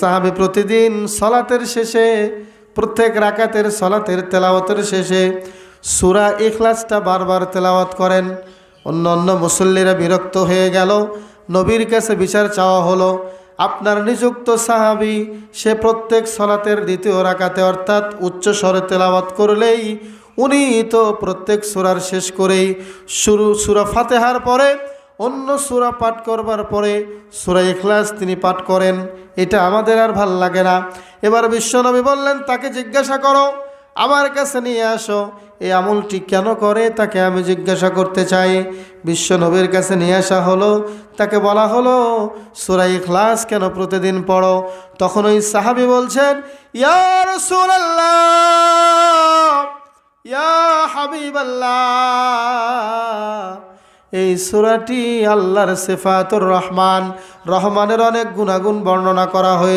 সাহাবী প্রতিদিন সলাতের শেষে, প্রত্যেক রাকাতের সলাতের তেলাওয়াতের শেষে সূরা ইখলাসটা বারবার তেলাওয়াত করেন। অন্য মুসল্লিরা বিরক্ত হয়ে গেল। নবীর কাছে বিচার চাওয়া হলো, আপনার নিযুক্ত সাহাবী সে প্রত্যেক সলাতের দ্বিতীয় রাকাতে অর্থাৎ উচ্চ স্বরে তেলাওয়াত করলেই উনি তো প্রত্যেক সূরার শেষ করেই সূরা ফাতিহার পরে অন্য সূরা পাঠ করবার পরে সূরা ইখলাস তিনি পাঠ করেন। এটা আমাদের আর ভাল লাগে না। এবার বিশ্বনবী বললেন, তাকে জিজ্ঞাসা করো, আমার কাছে নিয়ে আসো, এই আমলটি কেন করে তাকে আমি জিজ্ঞাসা করতে চাই। বিশ্বনবীর কাছে নিয়ে আসা হলো, তাকে বলা হলো সূরা ইখলাস কেন প্রতিদিন পড়ো। তখন ওই সাহাবী বলছেন, ইয়া রাসূলুল্লাহ, ইয়া হাবিবাল্লাহ, এই সূরাটি আল্লাহর সিফাতুর রহমান, রহমানের অনেক গুণাগুণ বর্ণনা করা হয়েছে।